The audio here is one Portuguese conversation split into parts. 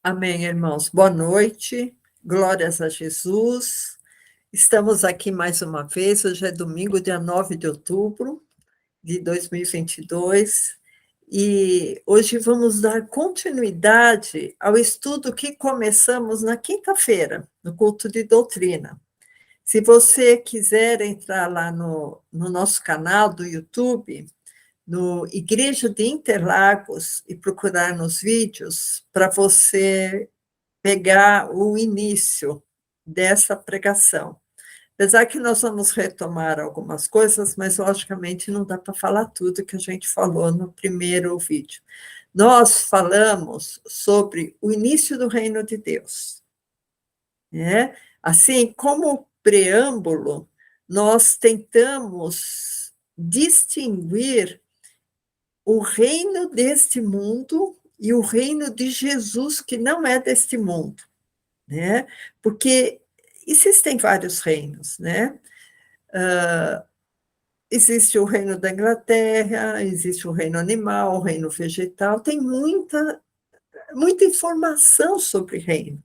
Amém, irmãos. Boa noite. Glórias a Jesus. Estamos aqui mais uma vez. Hoje é domingo, dia 9 de outubro de 2022. E hoje vamos dar continuidade ao estudo que começamos na quinta-feira, no culto de doutrina. Se você quiser entrar lá no nosso canal do YouTube, no Igreja de Interlagos, e procurar nos vídeos, para você pegar o início dessa pregação. Apesar que nós vamos retomar algumas coisas, mas logicamente não dá para falar tudo que a gente falou no primeiro vídeo. Nós falamos sobre o início do reino de Deus, né? Assim, como preâmbulo, nós tentamos distinguir o reino deste mundo e o reino de Jesus, que não é deste mundo, né? Porque existem vários reinos, né? Existe o reino da Inglaterra, existe o reino animal, o reino vegetal, tem muita informação sobre reino.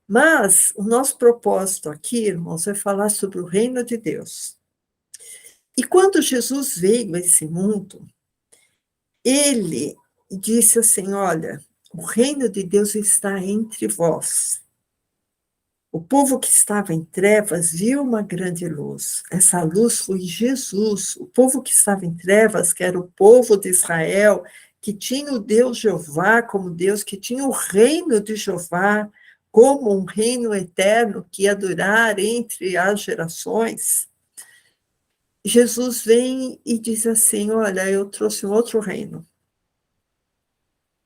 Mas o nosso propósito aqui, irmãos, é falar sobre o reino de Deus. E quando Jesus veio a esse mundo, ele disse assim: olha, o reino de Deus está entre vós. O povo que estava em trevas viu uma grande luz. Essa luz foi Jesus. O povo que estava em trevas, que era o povo de Israel, que tinha o Deus Jeová como Deus, que tinha o reino de Jeová como um reino eterno que ia durar entre as gerações. Jesus vem e diz assim: olha, eu trouxe um outro reino.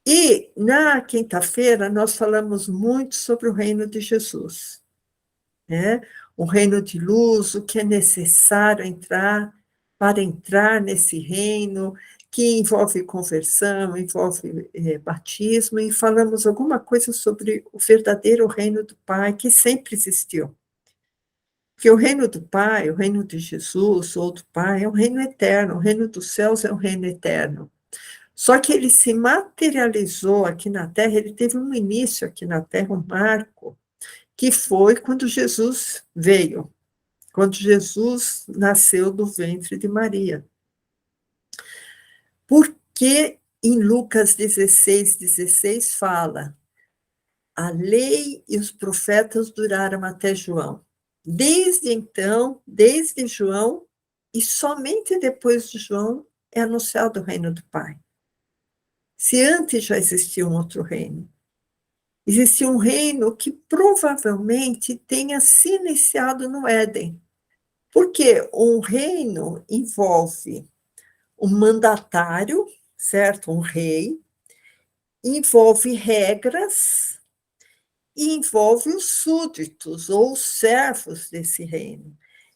E na quinta-feira nós falamos muito sobre o reino de Jesus, né? O reino de luz, o que é necessário para entrar nesse reino, que envolve conversão, envolve batismo, e falamos alguma coisa sobre o verdadeiro reino do Pai, que sempre existiu. Porque o reino do Pai, o reino de Jesus, ou do Pai, é um reino eterno, o reino dos céus é um reino eterno. Só que ele se materializou aqui na Terra, ele teve um início aqui na Terra, um marco, que foi quando Jesus veio, quando Jesus nasceu do ventre de Maria. Porque em Lucas 16 fala: a lei e os profetas duraram até João. Desde então, desde João, e somente depois de João, é anunciado o reino do Pai. Se antes já existia um outro reino, existia um reino que provavelmente tenha se iniciado no Éden. Porque um reino envolve um mandatário, certo? Um rei, envolve regras e envolve os súditos ou os servos desse reino.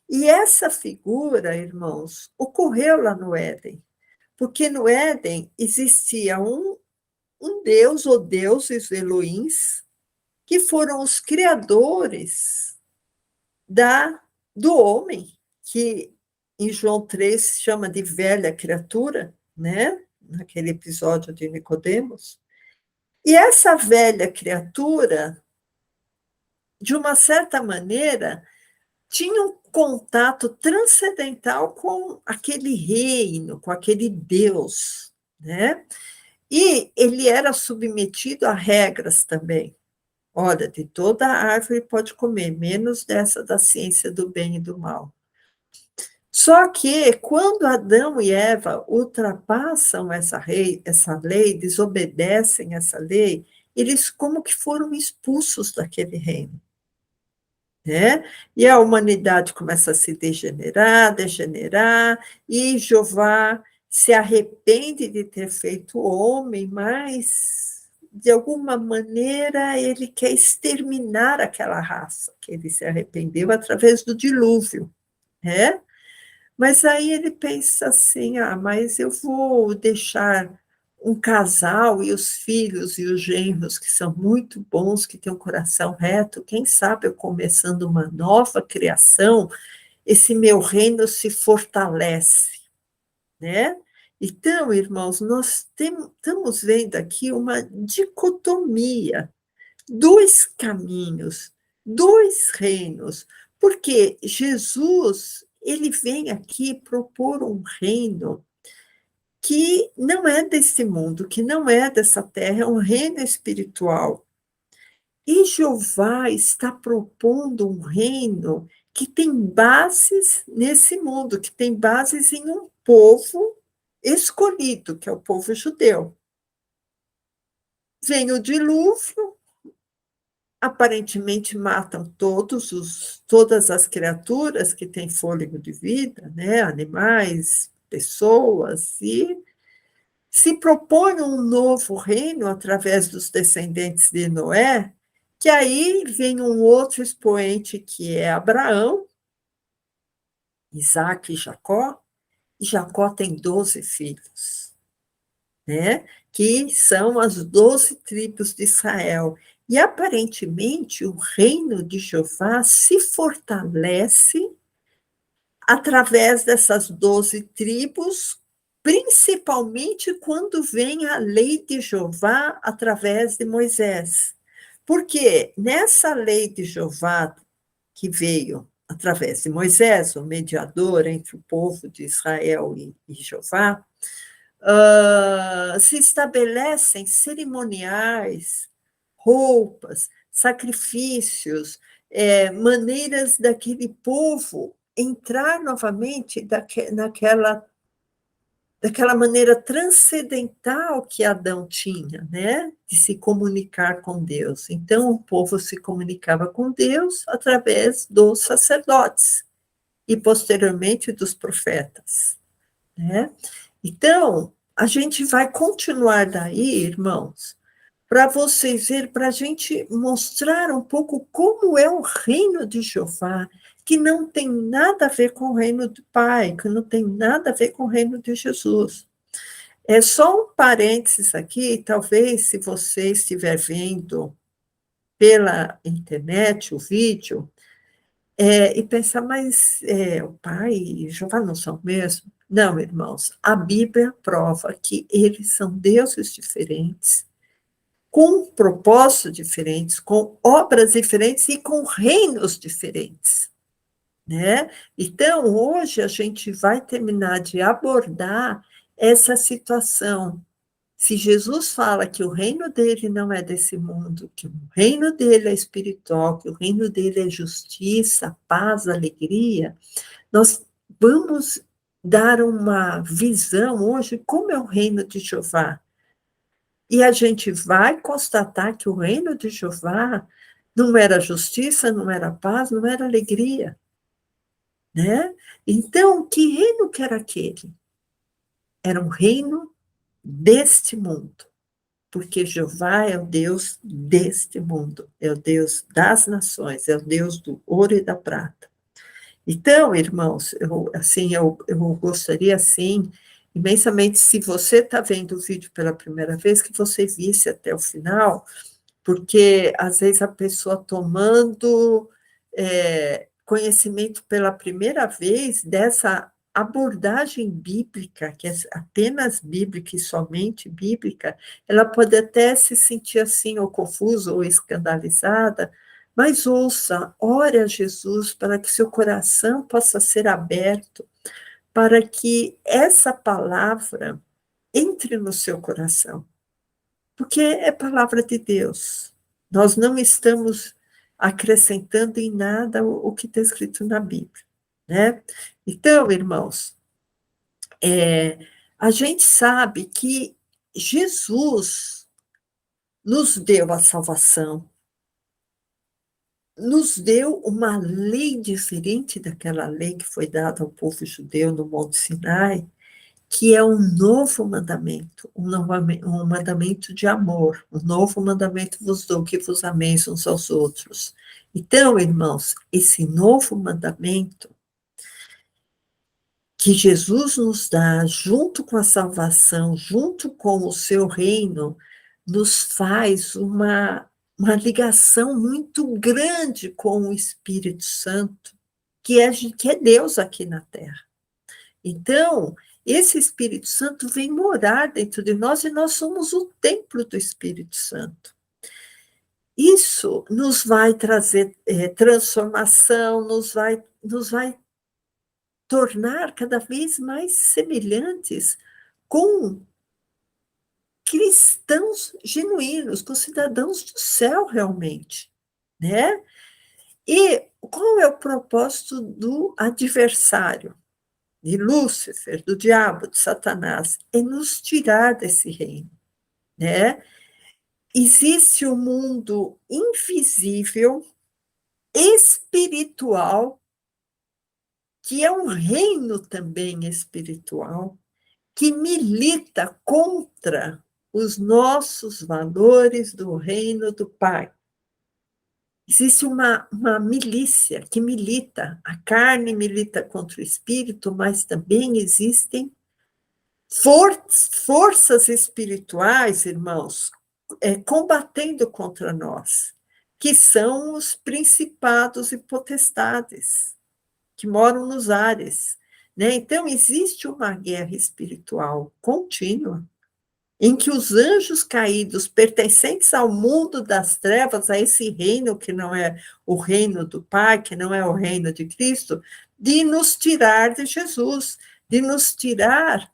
E essa figura, irmãos, ocorreu lá no Éden, porque no Éden existia um Deus ou deuses Elohims, que foram os criadores do homem, que em João 3 chama de velha criatura, né? Naquele episódio de Nicodemos. E essa velha criatura, de uma certa maneira, tinha um contato transcendental com aquele reino, com aquele Deus, né? E ele era submetido a regras também. Olha, de toda árvore pode comer, menos dessa da ciência do bem e do mal. Só que, quando Adão e Eva ultrapassam essa lei, desobedecem essa lei, eles como que foram expulsos daquele reino, né? E a humanidade começa a se degenerar, e Jeová se arrepende de ter feito o homem, mas, de alguma maneira, ele quer exterminar aquela raça que ele se arrependeu através do dilúvio, né? Mas aí ele pensa assim: mas eu vou deixar um casal e os filhos e os genros que são muito bons, que têm um coração reto, quem sabe eu começando uma nova criação, esse meu reino se fortalece, né? Então, irmãos, nós estamos vendo aqui uma dicotomia dois caminhos, dois reinos, porque Jesus, ele vem aqui propor um reino que não é desse mundo, que não é dessa terra, é um reino espiritual. E Jeová está propondo um reino que tem bases nesse mundo, que tem bases em um povo escolhido, que é o povo judeu. Vem o dilúvio, aparentemente matam todas as criaturas que têm fôlego de vida, né? Animais, pessoas, e se propõe um novo reino através dos descendentes de Noé, que aí vem um outro expoente que é Abraão, Isaac e Jacó. E Jacó tem 12 filhos, né? Que são as 12 tribos de Israel. E aparentemente o reino de Jeová se fortalece através dessas 12 tribos, principalmente quando vem a lei de Jeová através de Moisés. Porque nessa lei de Jeová que veio através de Moisés, o mediador entre o povo de Israel e Jeová, se estabelecem cerimoniais, roupas, sacrifícios, maneiras daquele povo entrar novamente daquela maneira transcendental que Adão tinha, né, de se comunicar com Deus. Então, o povo se comunicava com Deus através dos sacerdotes e, posteriormente, dos profetas, né? Então, a gente vai continuar daí, irmãos, para vocês verem, para a gente mostrar um pouco como é o reino de Jeová, que não tem nada a ver com o reino do Pai, que não tem nada a ver com o reino de Jesus. É só um parênteses aqui, talvez se você estiver vendo pela internet o vídeo, e pensar, mas o Pai e Jeová não são o mesmo? Não, irmãos, a Bíblia prova que eles são deuses diferentes, com propósitos diferentes, com obras diferentes e com reinos diferentes, né? Então, hoje a gente vai terminar de abordar essa situação. Se Jesus fala que o reino dele não é desse mundo, que o reino dele é espiritual, que o reino dele é justiça, paz, alegria, nós vamos dar uma visão hoje como é o reino de Jeová. E a gente vai constatar que o reino de Jeová não era justiça, não era paz, não era alegria, né? Então, que reino que era aquele? Era um reino deste mundo, porque Jeová é o Deus deste mundo, é o Deus das nações, é o Deus do ouro e da prata. Então, irmãos, eu gostaria, assim, imensamente, se você está vendo o vídeo pela primeira vez, que você visse até o final, porque, às vezes, a pessoa tomando conhecimento pela primeira vez dessa abordagem bíblica, que é apenas bíblica e somente bíblica, ela pode até se sentir assim, ou confusa, ou escandalizada, mas ouça, ore a Jesus para que seu coração possa ser aberto, para que essa palavra entre no seu coração, porque é palavra de Deus. Nós não estamos acrescentando em nada o que está escrito na Bíblia, né? Então, irmãos, a gente sabe que Jesus nos deu a salvação, nos deu uma lei diferente daquela lei que foi dada ao povo judeu no Monte Sinai, que é um novo mandamento, um mandamento de amor, um novo mandamento vos dou, que vos ameis uns aos outros. Então, irmãos, esse novo mandamento que Jesus nos dá, junto com a salvação, junto com o seu reino, nos faz uma ligação muito grande com o Espírito Santo, que é Deus aqui na Terra. Então, esse Espírito Santo vem morar dentro de nós e nós somos o templo do Espírito Santo. isso nos vai trazer transformação, nos vai tornar cada vez mais semelhantes com cristãos genuínos, com cidadãos do céu realmente, né? E qual é o propósito do adversário, de Lúcifer, do diabo, de Satanás? É nos tirar desse reino, né? Existe um mundo invisível, espiritual, que é um reino também espiritual, que milita contra os nossos valores do reino do Pai. Existe uma milícia que milita, a carne milita contra o espírito, mas também existem forças espirituais, irmãos, combatendo contra nós, que são os principados e potestades que moram nos ares, né? Então, existe uma guerra espiritual contínua, em que os anjos caídos, pertencentes ao mundo das trevas, a esse reino que não é o reino do Pai, que não é o reino de Cristo, de nos tirar de Jesus, de nos tirar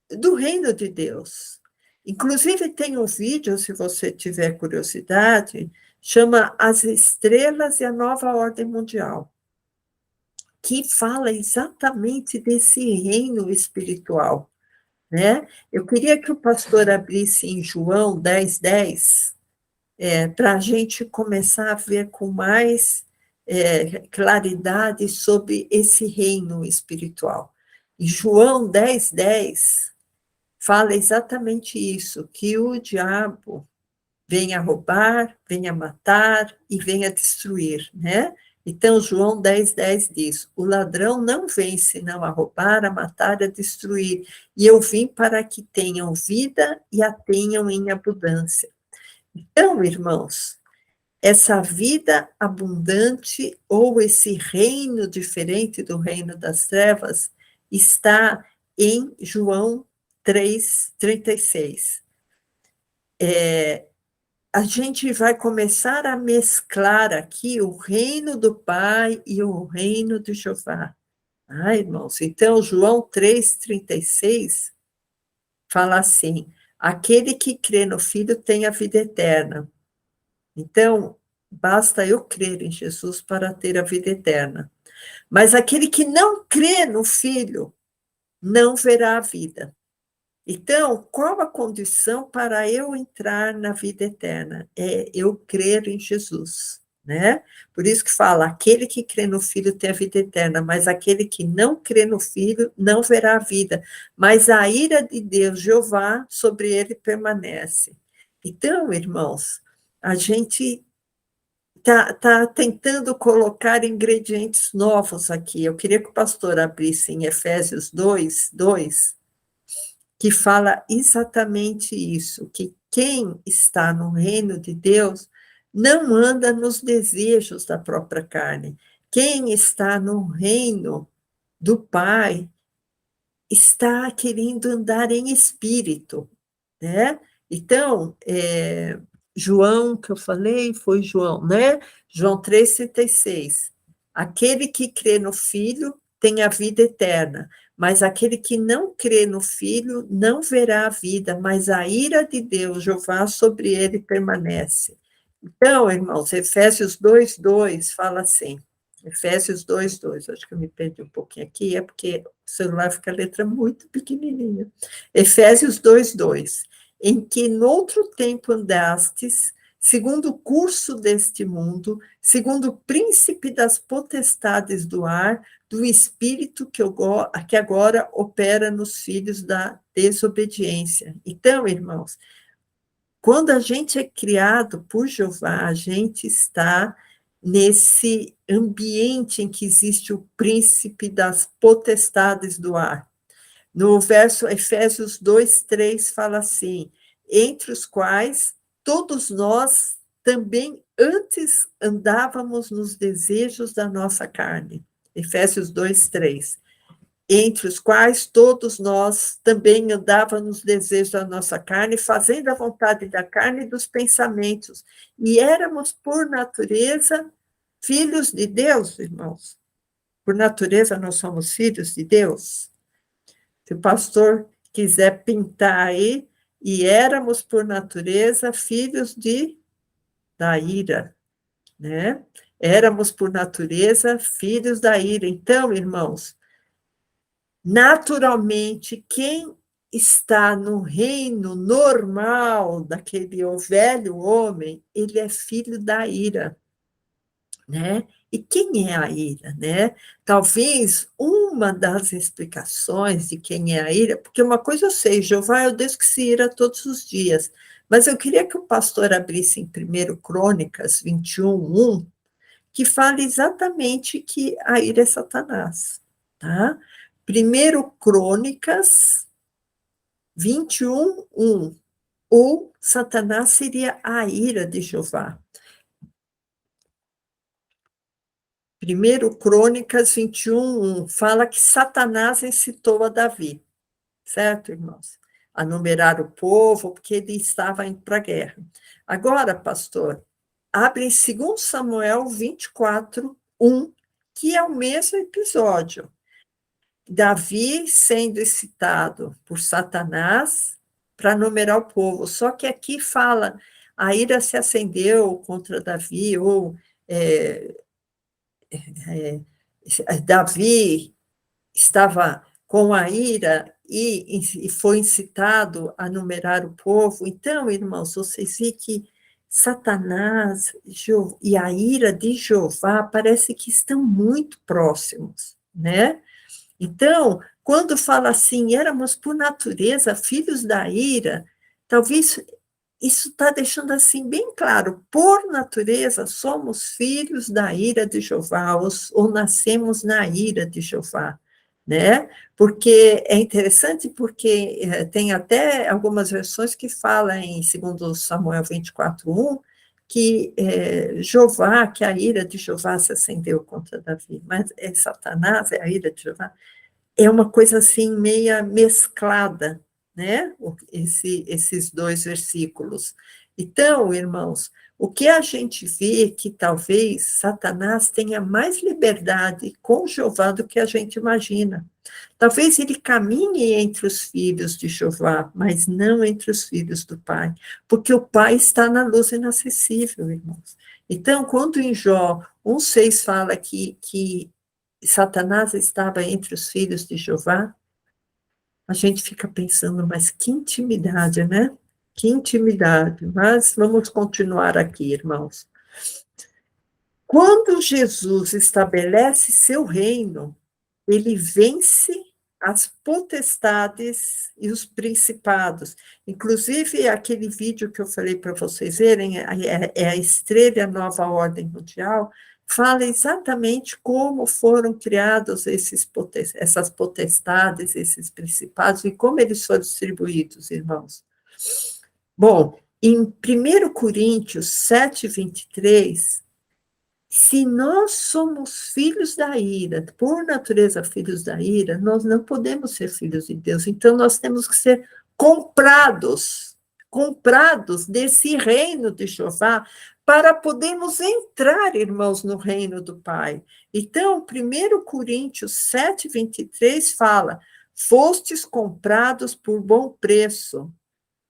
do reino de Deus. Inclusive, tem um vídeo, se você tiver curiosidade, chama As Estrelas e a Nova Ordem Mundial, que fala exatamente desse reino espiritual, né? Eu queria que o pastor abrisse em João 10:10, para a gente começar a ver com mais claridade sobre esse reino espiritual. E João 10:10 fala exatamente isso, que o diabo vem a roubar, vem a matar e vem a destruir, né? Então, João 10:10 diz, o ladrão não vem senão a roubar, a matar, a destruir, e eu vim para que tenham vida e a tenham em abundância. Então, irmãos, essa vida abundante, ou esse reino diferente do reino das trevas, está em João 3:36. A gente vai começar a mesclar aqui o reino do Pai e o reino de Jeová. Irmãos, então João 3:36 fala assim, aquele que crê no Filho tem a vida eterna. Então, basta eu crer em Jesus para ter a vida eterna. Mas aquele que não crê no Filho não verá a vida. Então, qual a condição para eu entrar na vida eterna? É eu crer em Jesus, né? Por isso que fala, aquele que crê no Filho tem a vida eterna, mas aquele que não crê no Filho não verá a vida, mas a ira de Deus, Jeová, sobre ele permanece. Então, irmãos, a gente tá tentando colocar ingredientes novos aqui. Eu queria que o pastor abrisse em Efésios 2:2, que fala exatamente isso, que quem está no reino de Deus não anda nos desejos da própria carne. Quem está no reino do Pai está querendo andar em espírito, né? Então, João, que eu falei, foi João, né? João 3:36. Aquele que crê no Filho tem a vida eterna, mas aquele que não crê no Filho não verá a vida, mas a ira de Deus, Jeová, sobre ele permanece. Então, irmãos, Efésios 2:2 fala assim, Efésios 2:2, acho que eu me perdi um pouquinho aqui, é porque o celular fica a letra muito pequenininha. Efésios 2:2, em que noutro tempo andastes, segundo o curso deste mundo, segundo o príncipe das potestades do ar, do espírito que agora opera nos filhos da desobediência. Então, irmãos, quando a gente é criado por Jeová, a gente está nesse ambiente em que existe o príncipe das potestades do ar. No verso Efésios 2:3 fala assim, entre os quais todos nós também antes andávamos nos desejos da nossa carne. Efésios 2:3. entre os quais todos nós também andávamos nos desejos da nossa carne, fazendo a vontade da carne e dos pensamentos. E éramos, por natureza, filhos de Deus, irmãos. Por natureza, nós somos filhos de Deus. Se o pastor quiser pintar aí, e éramos, por natureza, filhos da ira, né? Éramos, por natureza, filhos da ira. Então, irmãos, naturalmente, quem está no reino normal daquele velho homem, ele é filho da ira, né? E quem é a ira, né? Talvez uma das explicações de quem é a ira, porque uma coisa eu sei, Jeová é o Deus que se ira todos os dias, mas eu queria que o pastor abrisse em 1 Crônicas 21:1, que fala exatamente que a ira é Satanás, tá? 1 Crônicas 21:1. O Satanás seria a ira de Jeová. 1 Crônicas 21:1 fala que Satanás incitou a Davi, certo, irmãos? A numerar o povo, porque ele estava indo para a guerra. Agora, pastor, abre em 2 Samuel 24:1, que é o mesmo episódio. Davi sendo excitado por Satanás para numerar o povo. Só que aqui fala, a ira se acendeu contra Davi, ou Davi estava com a ira e foi incitado a numerar o povo. Então, irmãos, vocês veem que Satanás e a ira de Jeová parece que estão muito próximos, né? Então, quando fala assim, éramos por natureza filhos da ira, talvez isso está deixando assim bem claro, por natureza somos filhos da ira de Jeová, ou nascemos na ira de Jeová, né? Porque é interessante, porque tem até algumas versões que falam em 2 Samuel 24:1, que Jeová, que a ira de Jeová se acendeu contra Davi, mas é Satanás, é a ira de Jeová. É uma coisa assim, meia mesclada, né? Esses dois versículos. Então, irmãos, o que a gente vê é que talvez Satanás tenha mais liberdade com Jeová do que a gente imagina. Talvez ele caminhe entre os filhos de Jeová, mas não entre os filhos do Pai, porque o Pai está na luz inacessível, irmãos. Então, quando em Jó 1,6 fala que Satanás estava entre os filhos de Jeová, a gente fica pensando, mas que intimidade, né? Que intimidade. Mas vamos continuar aqui, irmãos. Quando Jesus estabelece seu reino, ele vence as potestades e os principados. Inclusive, aquele vídeo que eu falei para vocês verem, é a Estrela Nova Ordem Mundial, fala exatamente como foram criados essas potestades, esses principados, e como eles foram distribuídos, irmãos. Bom, em 1 Coríntios 7:23, se nós somos filhos da ira, por natureza filhos da ira, nós não podemos ser filhos de Deus. Então, nós temos que ser comprados desse reino de Jeová, para podermos entrar, irmãos, no reino do Pai. Então, 1 Coríntios 7:23 fala: fostes comprados por bom preço,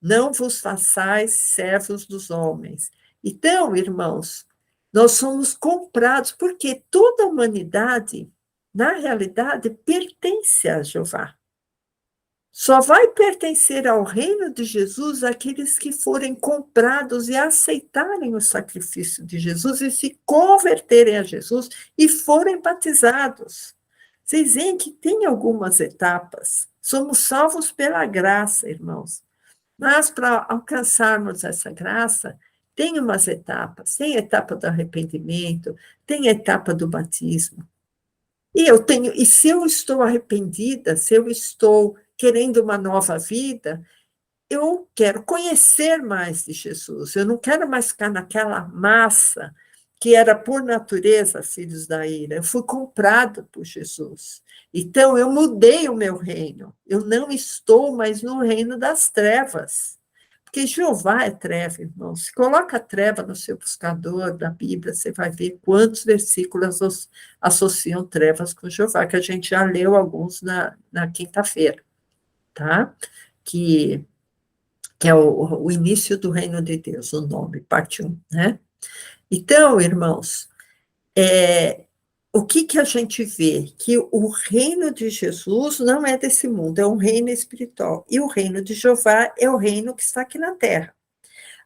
não vos façais servos dos homens. Então, irmãos, nós somos comprados, porque toda a humanidade, na realidade, pertence a Jeová. Só vai pertencer ao reino de Jesus aqueles que forem comprados e aceitarem o sacrifício de Jesus e se converterem a Jesus e forem batizados. Vocês veem que tem algumas etapas. Somos salvos pela graça, irmãos. Mas para alcançarmos essa graça, tem umas etapas. Tem a etapa do arrependimento, tem a etapa do batismo. E se eu estou arrependida, se eu estou querendo uma nova vida, eu quero conhecer mais de Jesus. Eu não quero mais ficar naquela massa que era por natureza filhos da ira. Eu fui comprado por Jesus. Então, eu mudei o meu reino. Eu não estou mais no reino das trevas. Porque Jeová é treva, irmão. Se coloca treva no seu buscador da Bíblia, você vai ver quantos versículos associam trevas com Jeová, que a gente já leu alguns na quinta-feira, tá? Que é o início do reino de Deus, o nome, parte 1, né? Então, irmãos, o que a gente vê? Que o reino de Jesus não é desse mundo, é um reino espiritual. E o reino de Jeová é o reino que está aqui na terra.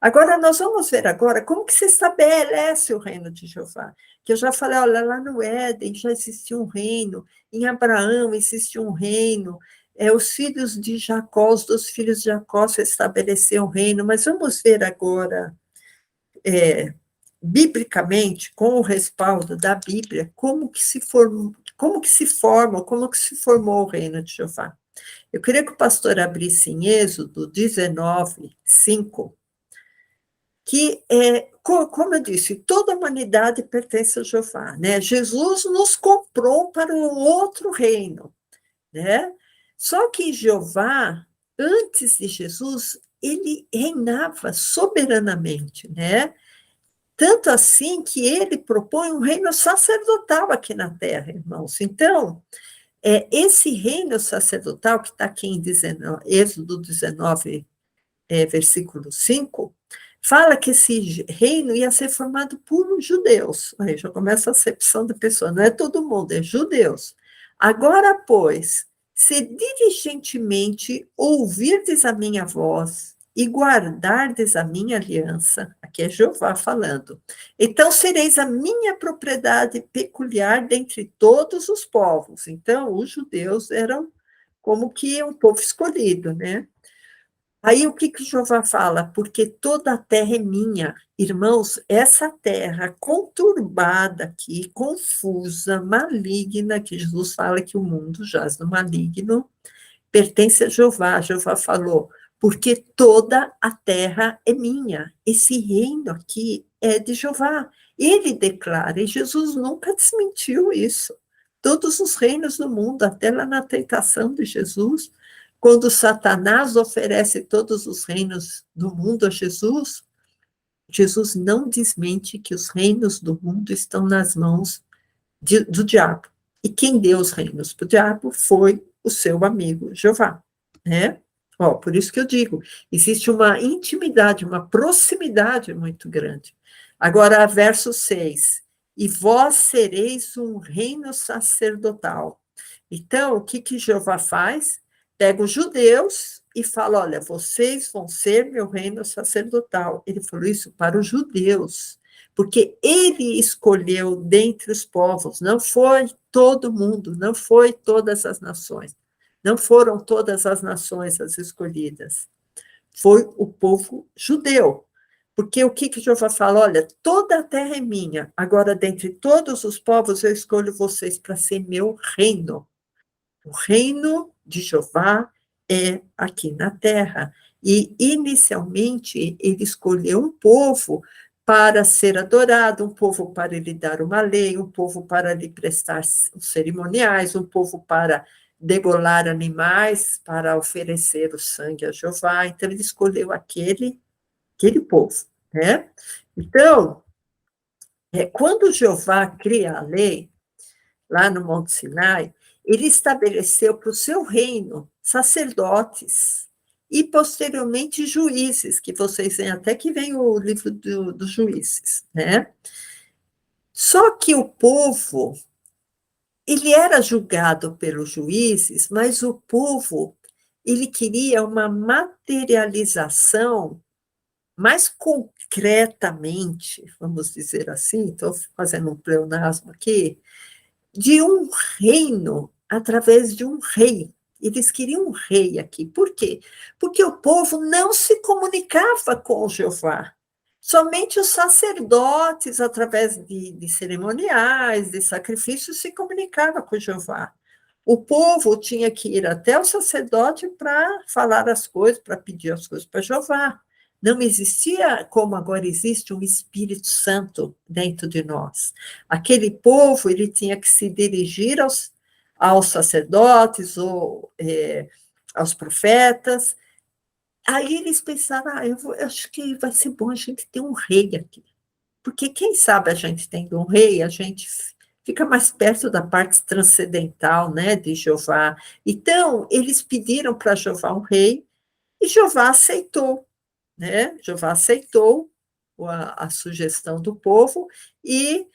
Agora, nós vamos ver agora como que se estabelece o reino de Jeová. Que eu já falei, olha, lá no Éden já existia um reino, em Abraão existia um reino, os filhos de Jacó, os 2 filhos de Jacó se estabeleceram o reino, mas vamos ver agora, biblicamente, com o respaldo da Bíblia, como que se formou o reino de Jeová. Eu queria que o pastor abrisse em Êxodo 19, 5, que, como eu disse, toda a humanidade pertence a Jeová, né? Jesus nos comprou para um outro reino, né? Só que Jeová, antes de Jesus, ele reinava soberanamente, né? Tanto assim que ele propõe um reino sacerdotal aqui na terra, irmãos. Então, esse reino sacerdotal, que está aqui em Êxodo 19, versículo 5, fala que esse reino ia ser formado por judeus. Aí já começa a acepção da pessoa, não é todo mundo, é judeus. Agora, pois, se diligentemente ouvirdes a minha voz e guardardes a minha aliança, aqui é Jeová falando, então sereis a minha propriedade peculiar dentre todos os povos. Então, os judeus eram como que um povo escolhido, né? Aí o que Jeová fala? Porque toda a terra é minha. Irmãos, essa terra conturbada aqui, confusa, maligna, que Jesus fala que o mundo jaz no maligno, pertence a Jeová. Jeová falou, porque toda a terra é minha. Esse reino aqui é de Jeová. Ele declara, e Jesus nunca desmentiu isso. Todos os reinos do mundo, até lá na tentação de Jesus, quando Satanás oferece todos os reinos do mundo a Jesus, Jesus não desmente que os reinos do mundo estão nas mãos do diabo. E quem deu os reinos para o diabo foi o seu amigo Jeová, né? Por isso que eu digo, existe uma intimidade, uma proximidade muito grande. Agora, verso 6, e vós sereis um reino sacerdotal. Então, o que Jeová faz? Pega os judeus e fala, olha, vocês vão ser meu reino sacerdotal. Ele falou isso para os judeus, porque ele escolheu dentre os povos, não foi todo mundo, não foi todas as nações, não foram todas as nações as escolhidas, foi o povo judeu. Porque o que Jeová fala? Olha, toda a terra é minha, agora dentre todos os povos eu escolho vocês para ser meu reino. O reino de Jeová é aqui na terra. E, inicialmente, ele escolheu um povo para ser adorado, um povo para lhe dar uma lei, um povo para lhe prestar cerimoniais, um povo para degolar animais, para oferecer o sangue a Jeová. Então, ele escolheu aquele povo, né? Então, quando Jeová cria a lei, lá no Monte Sinai, ele estabeleceu para o seu reino sacerdotes e, posteriormente, juízes, que vocês veem até que vem o livro dos juízes, né? Só que o povo, ele era julgado pelos juízes, mas o povo, ele queria uma materialização mais concretamente, vamos dizer assim, estou fazendo um pleonasmo aqui, de um reino através de um rei. Eles queriam um rei aqui. Por quê? Porque o povo não se comunicava com o Jeová. Somente os sacerdotes, através de cerimoniais, de sacrifícios, se comunicavam com o Jeová. O povo tinha que ir até o sacerdote para falar as coisas, para pedir as coisas para Jeová. Não existia como agora existe um Espírito Santo dentro de nós. Aquele povo, ele tinha que se dirigir aos sacerdotes ou aos profetas. Aí eles pensaram, eu acho que vai ser bom a gente ter um rei aqui. Porque quem sabe a gente tendo um rei, a gente fica mais perto da parte transcendental, né, de Jeová. Então, eles pediram para Jeová um rei, e Jeová aceitou, né? Jeová aceitou a sugestão do povo, e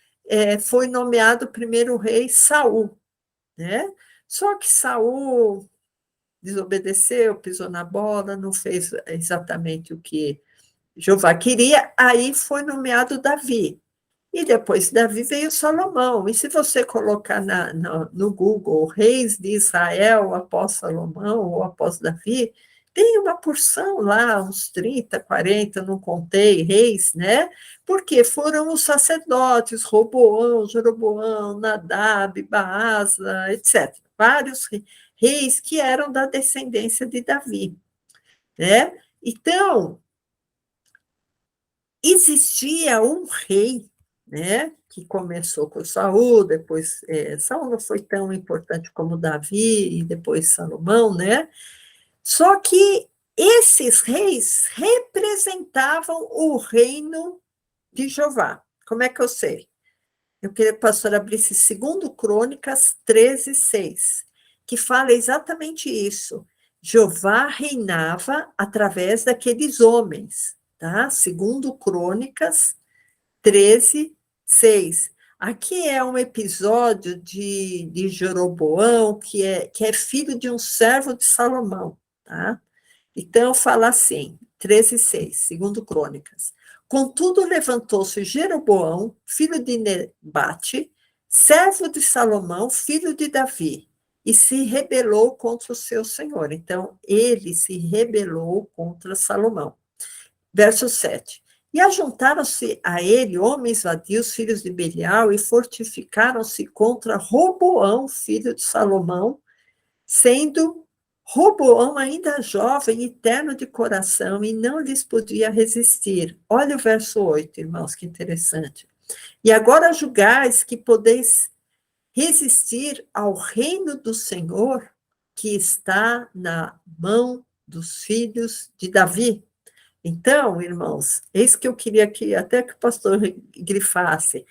foi nomeado o primeiro rei Saul, né? Só que Saul desobedeceu, pisou na bola, não fez exatamente o que Jeová queria, aí foi nomeado Davi. E depois de Davi veio Salomão. E se você colocar no Google Reis de Israel após Salomão ou após Davi, tem uma porção lá, uns 30, 40, não contei, reis, né? Porque foram os sacerdotes, Roboão, Jeroboão, Nadab, Baasa, etc. Vários reis que eram da descendência de Davi, né? Então, existia um rei, né, que começou com Saul, depois Saul não foi tão importante como Davi, e depois Salomão, né? Só que esses reis representavam o reino de Jeová. Como é que eu sei? Eu queria que o pastor abrisse 2 Crônicas 13:6, que fala exatamente isso. Jeová reinava através daqueles homens, tá? 2 Crônicas 13:6. Aqui é um episódio de Jeroboão, que é filho de um servo de Salomão, tá? Então, fala assim, 13:6, 2 Crônicas. Contudo, levantou-se Jeroboão, filho de Nebate, servo de Salomão, filho de Davi, e se rebelou contra o seu senhor. Então, ele se rebelou contra Salomão. Verso 7. E ajuntaram-se a ele homens vadios, filhos de Belial, e fortificaram-se contra Roboão, filho de Salomão, sendo Roboão ainda jovem e terno de coração, e não lhes podia resistir. Olha o verso 8, irmãos, que interessante. E agora julgais que podeis resistir ao reino do Senhor, que está na mão dos filhos de Davi. Então, irmãos, eis que eu queria que até que o pastor grifasse,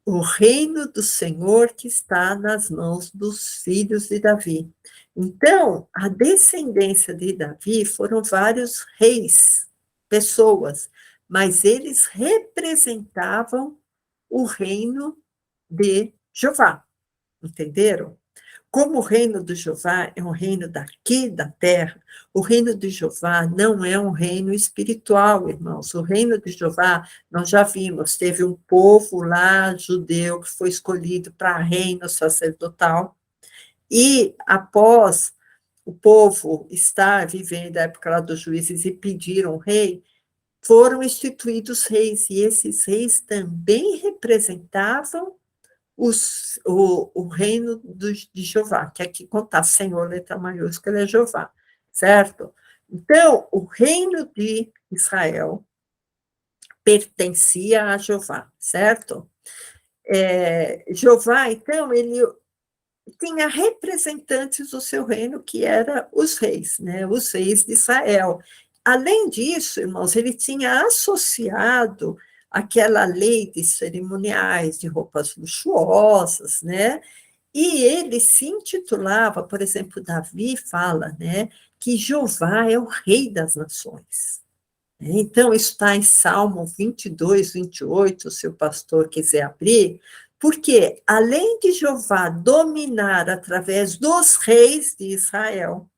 o reino do Senhor que está nas mãos dos filhos de Davi. Então, a descendência de Davi foram vários reis, pessoas, mas eles representavam o reino de Jeová, entenderam? Como o reino de Jeová é um reino daqui da terra, o reino de Jeová não é um reino espiritual, irmãos. O reino de Jeová, nós já vimos, teve um povo lá, judeu, que foi escolhido para reino sacerdotal, e após o povo estar vivendo a época lá dos juízes e pediram um rei, foram instituídos reis, e esses reis também representavam o reino de Jeová, que aqui contar Senhor, letra maiúscula, é Jeová, certo? Então, o reino de Israel pertencia a Jeová, certo? Jeová, então, ele tinha representantes do seu reino, que eram os reis, né? Os reis de Israel. Além disso, irmãos, ele tinha associado aquela lei de cerimoniais, de roupas luxuosas, né? E ele se intitulava, por exemplo, Davi fala, né, que Jeová é o rei das nações. Então, isso está em Salmo 22, 28, se o pastor quiser abrir, porque além de Jeová dominar através dos reis de Israel,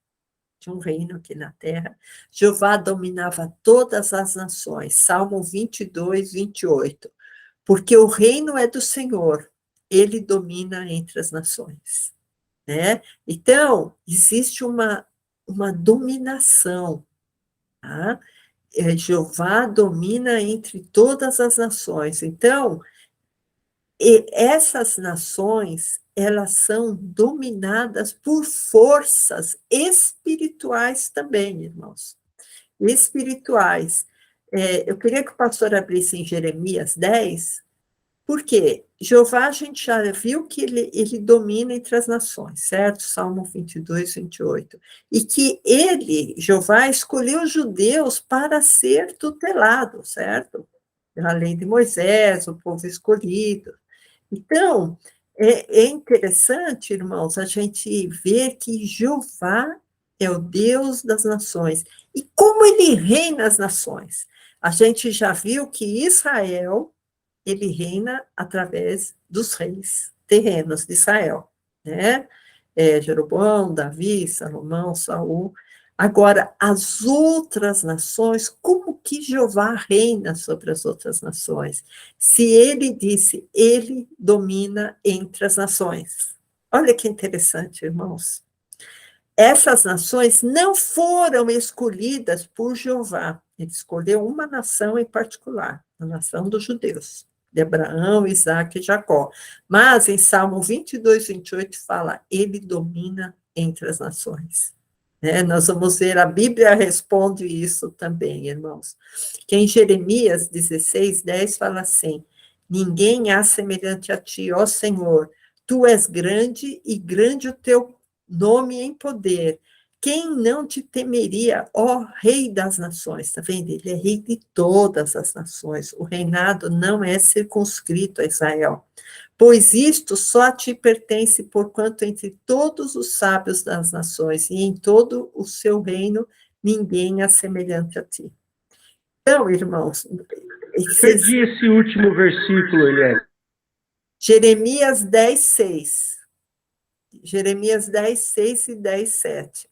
de um reino aqui na terra, Jeová dominava todas as nações. Salmo 22, 28. Porque o reino é do Senhor, ele domina entre as nações, né? Então, existe uma dominação, tá? Jeová domina entre todas as nações. Então, essas nações, elas são dominadas por forças espirituais também, irmãos. Espirituais. eu queria que o pastor abrisse em Jeremias 10, porque Jeová, a gente já viu que ele domina entre as nações, certo? Salmo 22, 28. E que ele, Jeová, escolheu os judeus para ser tutelado, certo? A lei de Moisés, o povo escolhido. Então, é interessante, irmãos, a gente ver que Jeová é o Deus das nações. E como ele reina as nações? A gente já viu que Israel, ele reina através dos reis terrenos de Israel, né? Jeroboão, Davi, Salomão, Saul. Agora, as outras nações, como que Jeová reina sobre as outras nações? Se ele disse, ele domina entre as nações. Olha que interessante, irmãos. Essas nações não foram escolhidas por Jeová. Ele escolheu uma nação em particular, a nação dos judeus, de Abraão, Isaac e Jacó. Mas em Salmo 22, 28 fala, ele domina entre as nações. Nós vamos ver, a Bíblia responde isso também, irmãos. Que em Jeremias 16, 10 fala assim, ninguém há semelhante a ti, ó Senhor, tu és grande e grande o teu nome em poder. Quem não te temeria, ó Rei das nações? Está vendo? Ele é rei de todas as nações. O reinado não é circunscrito a Israel. Pois isto só a ti pertence, porquanto entre todos os sábios das nações e em todo o seu reino, ninguém é semelhante a ti. Então, irmãos, Perdi esse último versículo, Eliane. Jeremias 10, 6. Jeremias 10, 6 e 10, 7.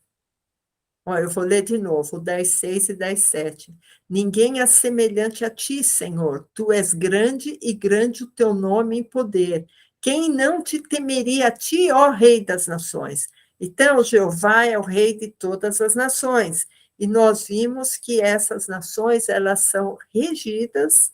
Olha, eu vou ler de novo, 10, 6 e 10, 7. Ninguém é semelhante a ti, Senhor. Tu és grande e grande o teu nome em poder. Quem não te temeria a ti, ó Rei das nações? Então, Jeová é o Rei de todas as nações. E nós vimos que essas nações, elas são regidas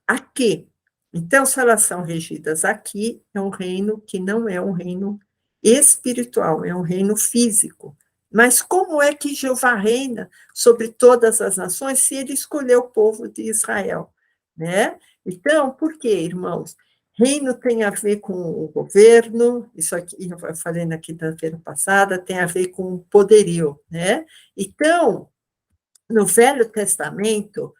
aqui. Então, se elas são regidas aqui, é um reino que não é um reino espiritual, é um reino físico. Mas como é que Jeová reina sobre todas as nações se ele escolheu o povo de Israel, né? Então, por quê, irmãos? Reino tem a ver com o governo, isso aqui eu falei na quinta-feira passada, tem a ver com o poderio, né? Então, no Velho Testamento,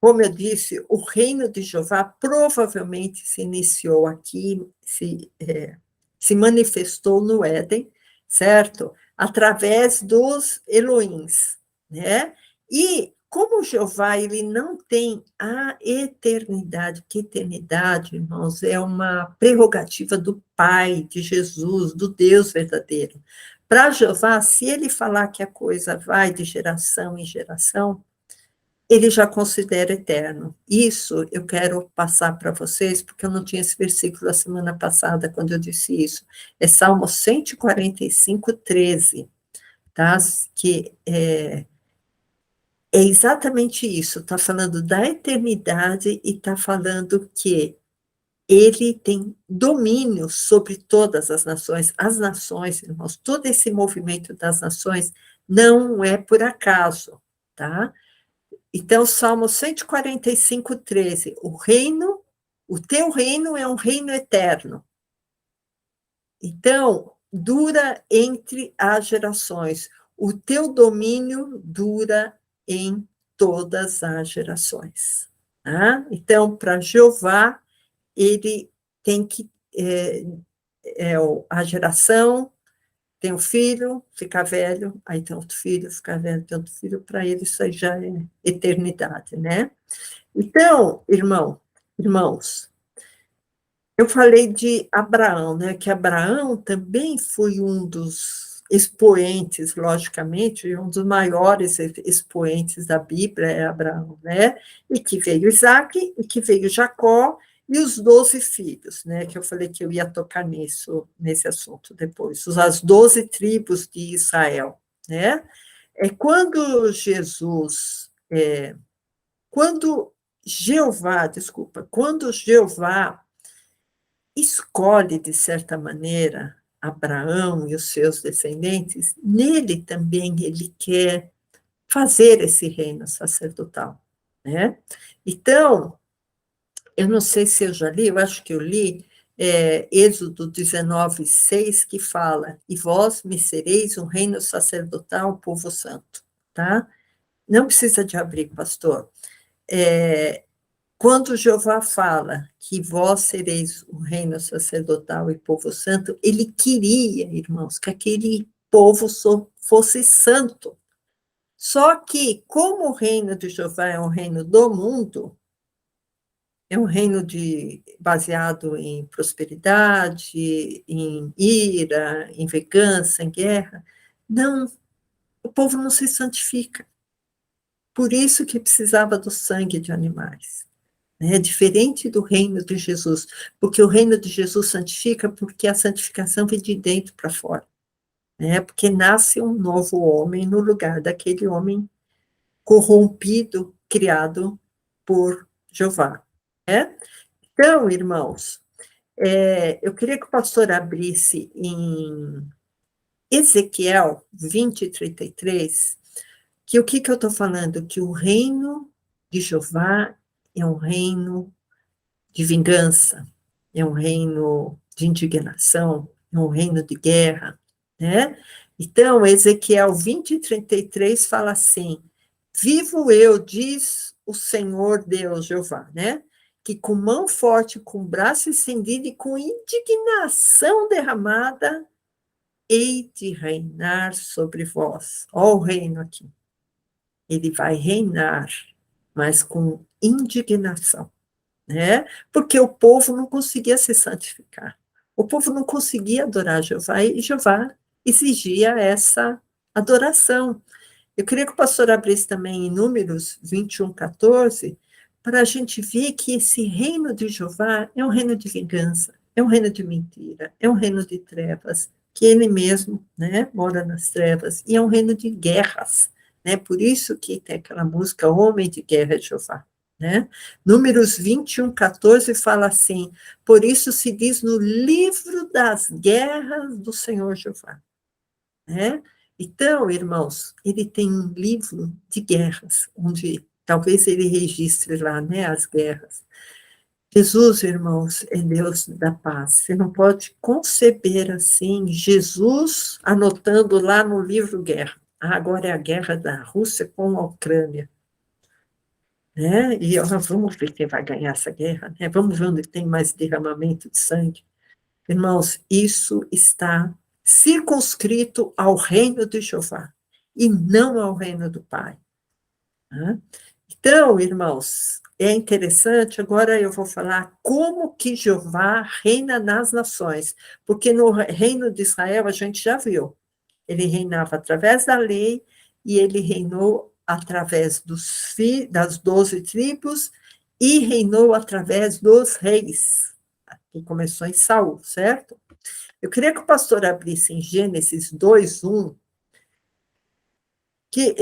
como eu disse, o reino de Jeová provavelmente se iniciou aqui, se manifestou no Éden, certo? Através dos Elohims, né? E como Jeová, ele não tem a eternidade, que eternidade, irmãos, é uma prerrogativa do Pai, de Jesus, do Deus verdadeiro. Para Jeová, se ele falar que a coisa vai de geração em geração, ele já considera eterno. Isso eu quero passar para vocês, porque eu não tinha esse versículo a semana passada, quando eu disse isso. É Salmo 145, 13, tá? Que é exatamente isso, está falando da eternidade e está falando que ele tem domínio sobre todas as nações, irmãos, todo esse movimento das nações não é por acaso, tá? Então, Salmo 145, 13. O teu reino é um reino eterno. Então, dura entre as gerações. O teu domínio dura em todas as gerações. Tá? Então, para Jeová, ele tem que. A geração tem um filho, fica velho, aí tem outro filho, fica velho, tem outro filho, para ele isso aí já é eternidade, né? Então, irmãos, eu falei de Abraão, né? Que Abraão também foi um dos expoentes, logicamente, um dos maiores expoentes da Bíblia é Abraão, né? E que veio Isaac, e que veio Jacó, e os 12 filhos, né? Que eu falei que eu ia tocar nesse assunto depois, as 12 tribos de Israel, né? Quando quando Jeová escolhe, de certa maneira, Abraão e os seus descendentes, nele também ele quer fazer esse reino sacerdotal, né? Então, eu não sei se eu já li, eu acho que eu li, Êxodo 19:6, que fala, e vós me sereis um reino sacerdotal, um povo santo, tá? Não precisa de abrir, pastor. Quando Jeová fala que vós sereis um reino sacerdotal e povo santo, ele queria, irmãos, que aquele povo fosse santo. Só que, como o reino de Jeová é um reino do mundo, é um reino baseado em prosperidade, em ira, em vingança, em guerra, não, o povo não se santifica. Por isso que precisava do sangue de animais. É diferente do reino de Jesus, porque o reino de Jesus santifica, porque a santificação vem de dentro para fora, né? Porque nasce um novo homem no lugar daquele homem corrompido, criado por Jeová, né? Então, irmãos, eu queria que o pastor abrisse em Ezequiel 20:33, que o que eu estou falando? Que o reino de Jeová é um reino de vingança, é um reino de indignação, é um reino de guerra, né? Então, Ezequiel 20:33 fala assim, vivo eu, diz o Senhor Deus, Jeová, né? Que com mão forte, com braço estendido e com indignação derramada, hei de reinar sobre vós. Ó o reino aqui. Ele vai reinar, mas com indignação, né? Porque o povo não conseguia se santificar. O povo não conseguia adorar Jeová, e Jeová exigia essa adoração. Eu queria que o pastor abrisse também em Números 21:14, para a gente ver que esse reino de Jeová é um reino de vingança, é um reino de mentira, é um reino de trevas, que ele mesmo, né, mora nas trevas, e é um reino de guerras, né? Por isso que tem aquela música Homem de Guerra é Jeová, né? Números 21:14 fala assim, por isso se diz no livro das guerras do Senhor Jeová, né? Então, irmãos, ele tem um livro de guerras, onde talvez ele registre lá, né, as guerras. Jesus, irmãos, é Deus da paz. Você não pode conceber assim, Jesus anotando lá no livro guerra. Agora é a guerra da Rússia com a Ucrânia, né? E nós vamos ver quem vai ganhar essa guerra, né? Vamos ver onde tem mais derramamento de sangue. Irmãos, isso está circunscrito ao reino de Jeová e não ao reino do Pai. Né? Então, irmãos, é interessante, agora eu vou falar como que Jeová reina nas nações, porque no reino de Israel a gente já viu, ele reinava através da lei e ele reinou através das 12 tribos e reinou através dos reis, que começou em Saul, certo? Eu queria que o pastor abrisse em Gênesis 2:1, que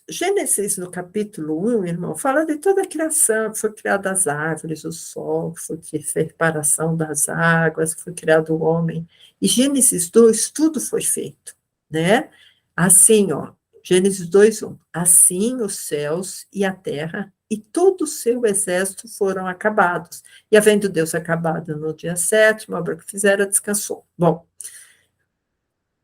Gênesis no capítulo 1, irmão, fala de toda a criação, que foi criada as árvores, o sol, que foi a separação das águas, que foi criado o homem. E Gênesis 2, tudo foi feito, né? Assim, ó, Gênesis 2:1, assim os céus e a terra e todo o seu exército foram acabados. E havendo Deus acabado no dia 7º, a obra que fizera, descansou. Bom,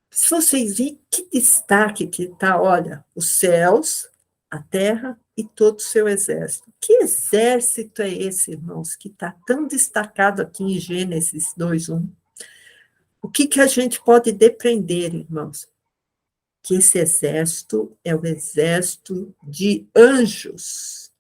se vocês verem que destaque que está, olha, os céus, a terra e todo o seu exército. Que exército é esse, irmãos, que está tão destacado aqui em Gênesis 2:1? O que a gente pode depreender, irmãos? Que esse exército é o exército de anjos.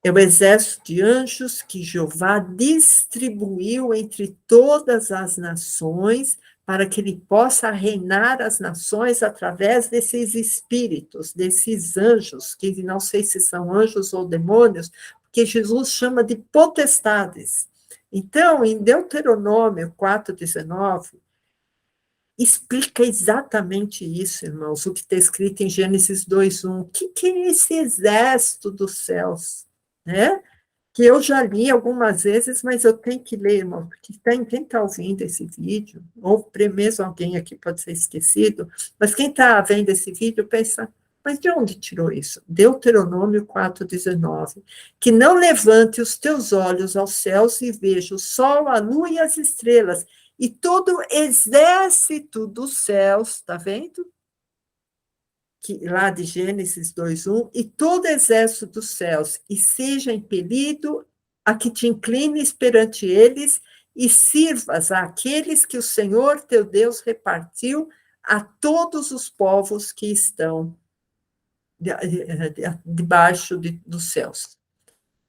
É o exército de anjos que Jeová distribuiu entre todas as nações para que ele possa reinar as nações através desses espíritos, desses anjos, que não sei se são anjos ou demônios, porque Jesus chama de potestades. Então, em Deuteronômio 4:19, explica exatamente isso, irmãos, o que está escrito em Gênesis 2:1. O que é esse exército dos céus, né? que eu já li algumas vezes, mas eu tenho que ler, irmão, porque quem está ouvindo esse vídeo, ou mesmo alguém aqui pode ser esquecido, mas quem está vendo esse vídeo pensa, mas de onde tirou isso? Deuteronômio 4,19, que não levante os teus olhos aos céus e veja o sol, a lua e as estrelas, e todo exército dos céus, está vendo? Lá de Gênesis 2:1, e todo exército dos céus, e seja impelido a que te inclines perante eles e sirvas àqueles que o Senhor teu Deus repartiu a todos os povos que estão debaixo dos céus.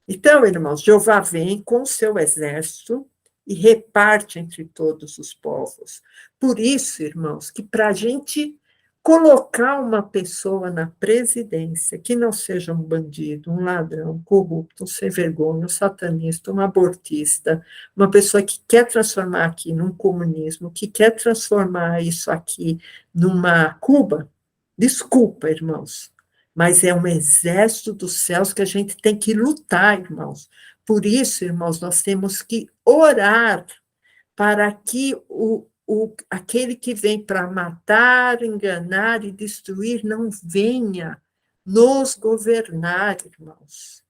Então, irmãos, Jeová vem com o seu exército e reparte entre todos os povos. Por isso, irmãos, que para a gente colocar uma pessoa na presidência que não seja um bandido, um ladrão, um corrupto, um sem vergonha, um satanista, um abortista, uma pessoa que quer transformar aqui num comunismo, que quer transformar isso aqui numa Cuba, desculpa, irmãos, mas é um exército dos céus que a gente tem que lutar, irmãos. Por isso, irmãos, nós temos que orar para que aquele que vem para matar, enganar e destruir não venha nos governar, irmãos.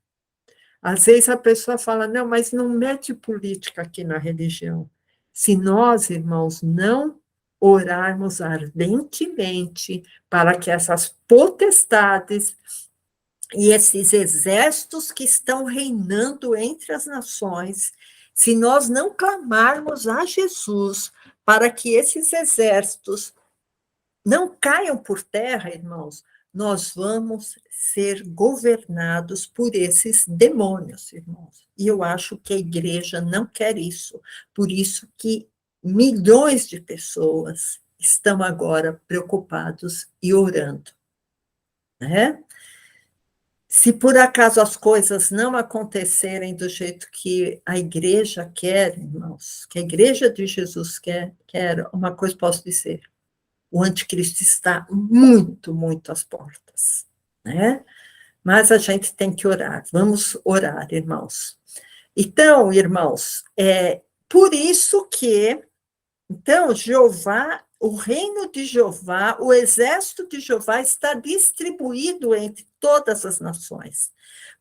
Às vezes a pessoa fala, não, mas não mete política aqui na religião. Se nós, irmãos, não orarmos ardentemente para que essas potestades e esses exércitos que estão reinando entre as nações, se nós não clamarmos a Jesus para que esses exércitos não caiam por terra, irmãos, nós vamos ser governados por esses demônios, irmãos. E eu acho que a igreja não quer isso. Por isso que milhões de pessoas estão agora preocupados e orando, né? Se por acaso as coisas não acontecerem do jeito que a igreja quer, irmãos, que a igreja de Jesus quer, uma coisa posso dizer, o anticristo está muito, muito às portas, né? Mas a gente tem que orar, vamos orar, irmãos. Então, irmãos, por isso que, então, Jeová, o reino de Jeová, o exército de Jeová está distribuído entre todas as nações.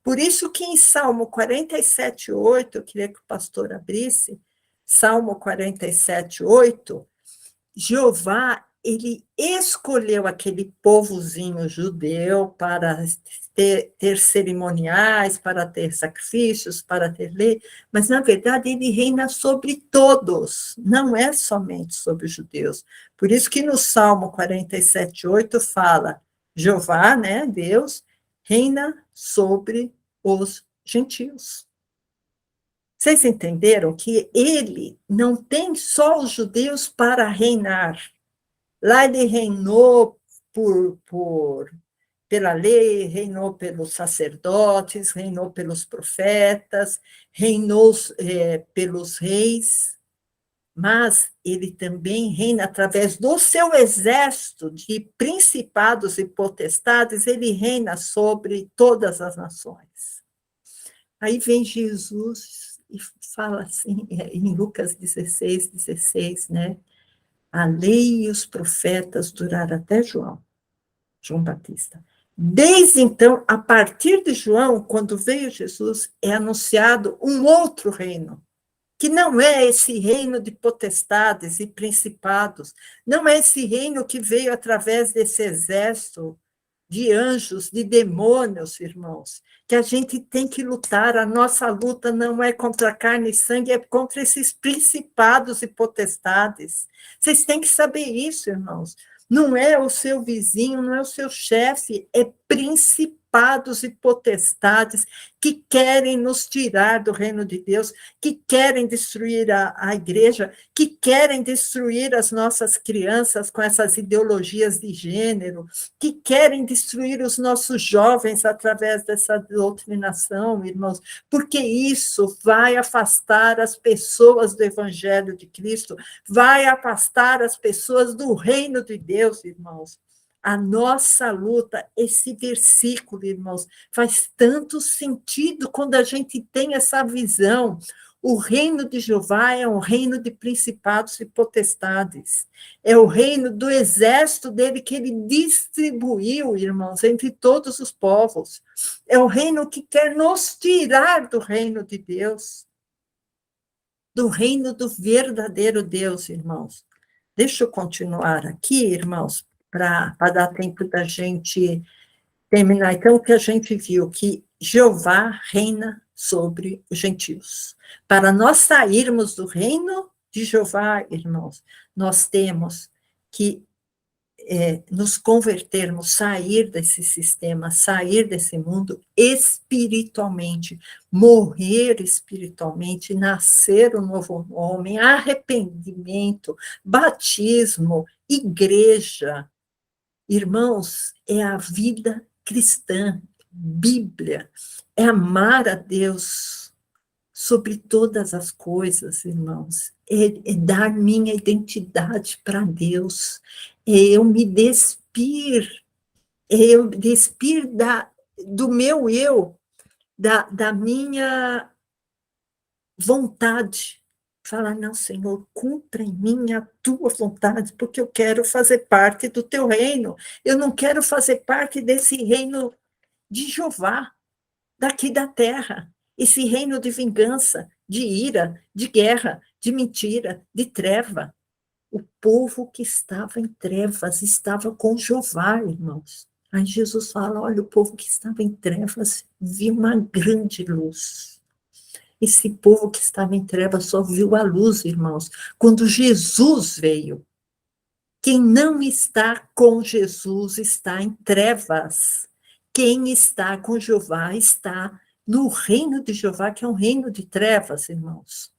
Por isso que em Salmo 47:8, eu queria que o pastor abrisse, Salmo 47:8, Jeová, ele escolheu aquele povozinho judeu para ter cerimoniais, para ter sacrifícios, para ter lei, mas, na verdade, ele reina sobre todos, não é somente sobre os judeus. Por isso que no Salmo 47:8 fala, Jeová, né, Deus, reina sobre os gentios. Vocês entenderam que ele não tem só os judeus para reinar. Lá ele reinou pela lei, reinou pelos sacerdotes, reinou pelos profetas, reinou pelos reis, mas ele também reina através do seu exército de principados e potestades, ele reina sobre todas as nações. Aí vem Jesus e fala assim, em Lucas 16:16, né? A lei e os profetas duraram até João Batista. Desde então, a partir de João, quando veio Jesus, é anunciado um outro reino, que não é esse reino de potestades e principados, não é esse reino que veio através desse exército de anjos, de demônios, irmãos, que a gente tem que lutar. A nossa luta não é contra carne e sangue, é contra esses principados e potestades. Vocês têm que saber isso, irmãos. Não é o seu vizinho, não é o seu chefe, é principados e potestades que querem nos tirar do reino de Deus, que querem destruir a igreja, que querem destruir as nossas crianças com essas ideologias de gênero, que querem destruir os nossos jovens através dessa doutrinação, irmãos, porque isso vai afastar as pessoas do Evangelho de Cristo, vai afastar as pessoas do reino de Deus, irmãos. A nossa luta, esse versículo, irmãos, faz tanto sentido quando a gente tem essa visão. O reino de Jeová é um reino de principados e potestades. É o reino do exército dele que ele distribuiu, irmãos, entre todos os povos. É o reino que quer nos tirar do reino de Deus, do reino do verdadeiro Deus, irmãos. Deixa eu continuar aqui, irmãos, para dar tempo da gente terminar. Então, o que a gente viu, que Jeová reina sobre os gentios. Para nós sairmos do reino de Jeová, irmãos, nós temos que nos convertermos, sair desse sistema, sair desse mundo espiritualmente, morrer espiritualmente, nascer um novo homem, arrependimento, batismo, igreja. Irmãos, é a vida cristã, Bíblia, é amar a Deus sobre todas as coisas, irmãos, é dar minha identidade para Deus, é eu me despir, do meu eu, da minha vontade, falar, não, Senhor, cumpra em mim a tua vontade, porque eu quero fazer parte do teu reino, eu não quero fazer parte desse reino de Jeová, daqui da terra, esse reino de vingança, de ira, de guerra, de mentira, de treva. O povo que estava em trevas estava com Jeová, irmãos. Aí Jesus fala, olha, o povo que estava em trevas viu uma grande luz. Esse povo que estava em trevas só viu a luz, irmãos, quando Jesus veio. Quem não está com Jesus está em trevas. Quem está com Jeová está no reino de Jeová, que é um reino de trevas, irmãos.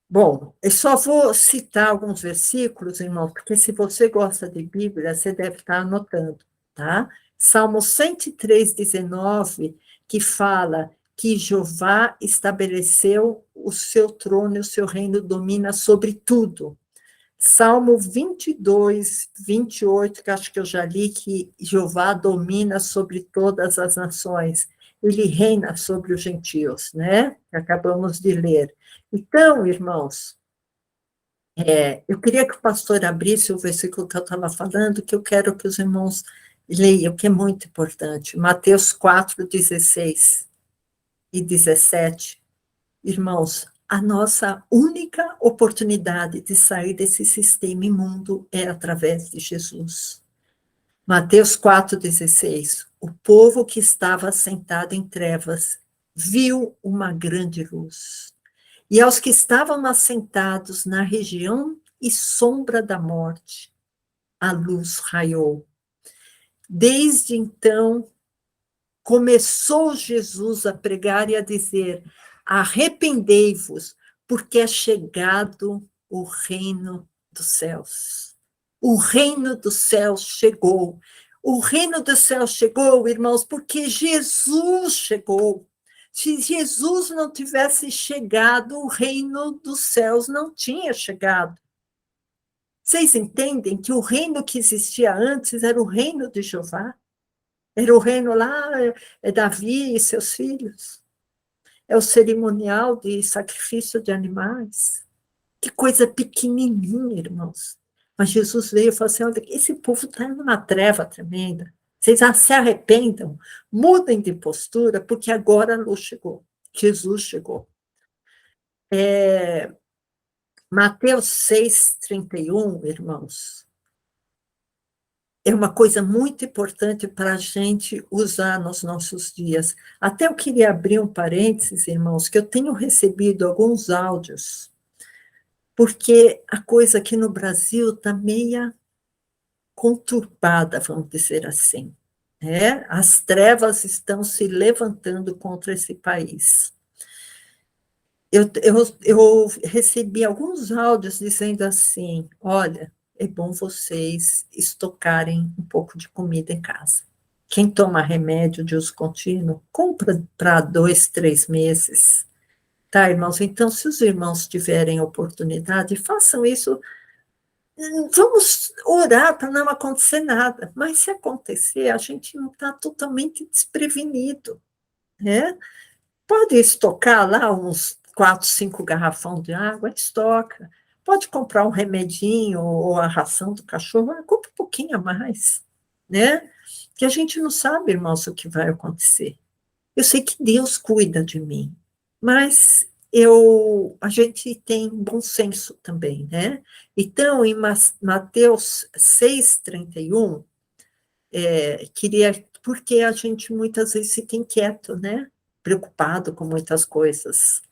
Bom, eu só vou citar alguns versículos, irmão, porque se você gosta de Bíblia, você deve estar anotando, tá? Salmo 103, 19, que fala que Jeová estabeleceu o seu trono e o seu reino domina sobre tudo. Salmo 22, 28, que acho que eu já li, que Jeová domina sobre todas as nações. Ele reina sobre os gentios, né? Que acabamos de ler. Então, irmãos, eu queria que o pastor abrisse o versículo que eu estava falando, que eu quero que os irmãos leiam, que é muito importante. Mateus 4, 16 e 17. Irmãos, a nossa única oportunidade de sair desse sistema imundo é através de Jesus. Mateus 4,16. O povo que estava sentado em trevas viu uma grande luz. E aos que estavam assentados na região e sombra da morte, a luz raiou. Desde então, começou Jesus a pregar e a dizer: arrependei-vos, porque é chegado o reino dos céus. O reino dos céus chegou. O reino dos céus chegou, irmãos, porque Jesus chegou. Se Jesus não tivesse chegado, o reino dos céus não tinha chegado. Vocês entendem que o reino que existia antes era o reino de Jeová? Era o reino lá, é Davi e seus filhos. É o cerimonial de sacrifício de animais. Que coisa pequenininha, irmãos. Mas Jesus veio e falou assim, olha, esse povo está numa treva tremenda. Vocês se arrependam, mudem de postura, porque agora a luz chegou. Jesus chegou. Mateus 6,31, irmãos, é uma coisa muito importante para a gente usar nos nossos dias. Até eu queria abrir um parênteses, irmãos, que eu tenho recebido alguns áudios, porque a coisa aqui no Brasil está meia conturbada, vamos dizer assim. Né? As trevas estão se levantando contra esse país. Eu recebi alguns áudios dizendo assim, olha, é bom vocês estocarem um pouco de comida em casa. Quem toma remédio de uso contínuo, compra para 2, 3 meses. Tá, irmãos? Então, se os irmãos tiverem oportunidade, façam isso vamos orar para não acontecer nada. Mas se acontecer, a gente não está totalmente desprevenido, né? Pode estocar lá uns 4, 5 garrafões de água, estoca. Pode comprar um remedinho ou a ração do cachorro, compra um pouquinho a mais, né? Que a gente não sabe, irmãos, o que vai acontecer. Eu sei que Deus cuida de mim, mas a gente tem bom senso também, né? Então, em Mateus 6:31, porque a gente muitas vezes fica inquieto, né? Preocupado com muitas coisas.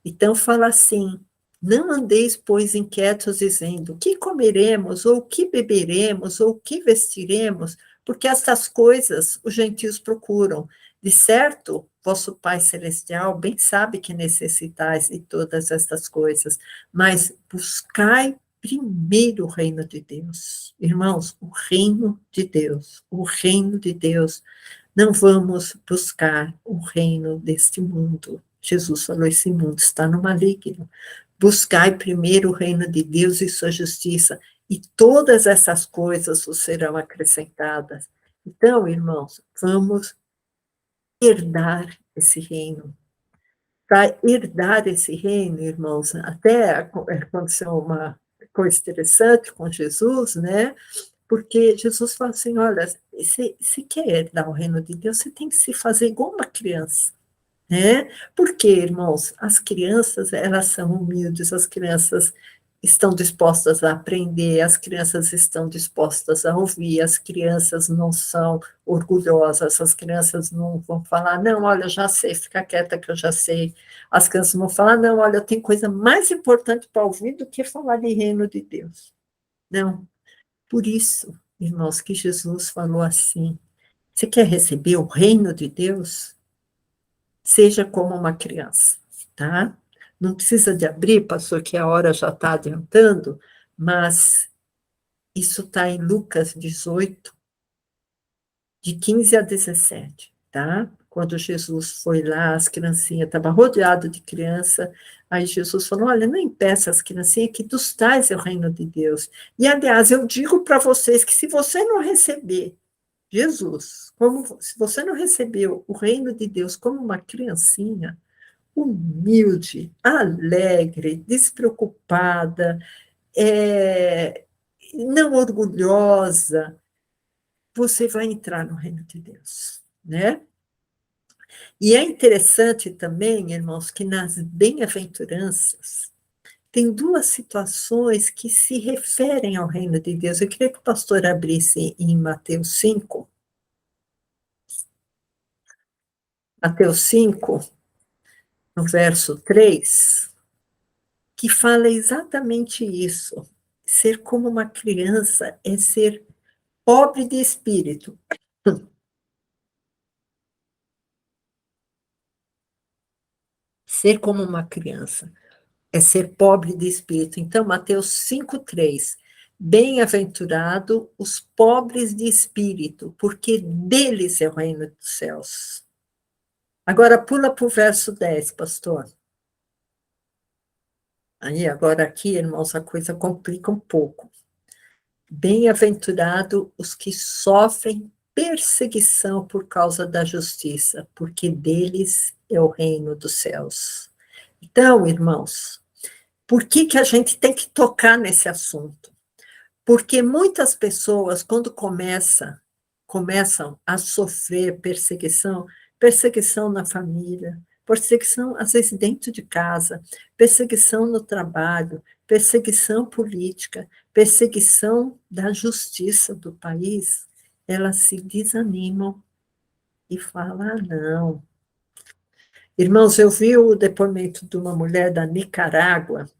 Então, fala assim: não andeis, pois, inquietos, dizendo: o que comeremos, ou o que beberemos, ou o que vestiremos, porque estas coisas os gentios procuram. De certo, vosso Pai Celestial bem sabe que necessitais de todas estas coisas, mas buscai primeiro o reino de Deus. Irmãos, o reino de Deus, o reino de Deus. Não vamos buscar o reino deste mundo. Jesus falou: esse mundo está no maligno. Buscai primeiro o reino de Deus e sua justiça, e todas essas coisas vos serão acrescentadas. Então, irmãos, vamos herdar esse reino. Para herdar esse reino, irmãos, até aconteceu uma coisa interessante com Jesus, né? Porque Jesus fala assim: olha, se quer herdar o reino de Deus, você tem que se fazer igual uma criança, né? Porque, irmãos, as crianças, elas são humildes, as crianças estão dispostas a aprender, as crianças estão dispostas a ouvir, as crianças não são orgulhosas, as crianças não vão falar: não, olha, eu já sei, fica quieta que eu já sei. As crianças vão falar: não, olha, tem coisa mais importante para ouvir do que falar de reino de Deus. Não. Por isso, irmãos, que Jesus falou assim: você quer receber o reino de Deus? Seja como uma criança, tá? Não precisa de abrir, pastor, que a hora já está adiantando, mas isso está em Lucas 18, de 15 a 17, tá? Quando Jesus foi lá, as criancinhas, estava rodeado de criança, aí Jesus falou: olha, não impeça as criancinhas, que dos tais é o reino de Deus. E, aliás, eu digo para vocês que se você não receber Jesus, se você não recebeu o reino de Deus como uma criancinha, humilde, alegre, despreocupada, não orgulhosa, você vai entrar no reino de Deus, né? E é interessante também, irmãos, que nas bem-aventuranças tem duas situações que se referem ao reino de Deus. Eu queria que o pastor abrisse em Mateus 5, no verso 3, que fala exatamente isso. Ser como uma criança é ser pobre de espírito. Ser como uma criança é ser pobre de espírito. Então, Mateus 5:3. Bem-aventurado os pobres de espírito, porque deles é o reino dos céus. Agora pula para o verso 10, pastor. Aí, agora aqui, irmãos, a coisa complica um pouco. Bem-aventurado os que sofrem perseguição por causa da justiça, porque deles é o reino dos céus. Então, irmãos, por que a gente tem que tocar nesse assunto? Porque muitas pessoas, quando começam a sofrer perseguição na família, perseguição, às vezes, dentro de casa, perseguição no trabalho, perseguição política, perseguição da justiça do país, elas se desanimam e falam: ah, não. Irmãos, eu vi o depoimento de uma mulher da Nicarágua,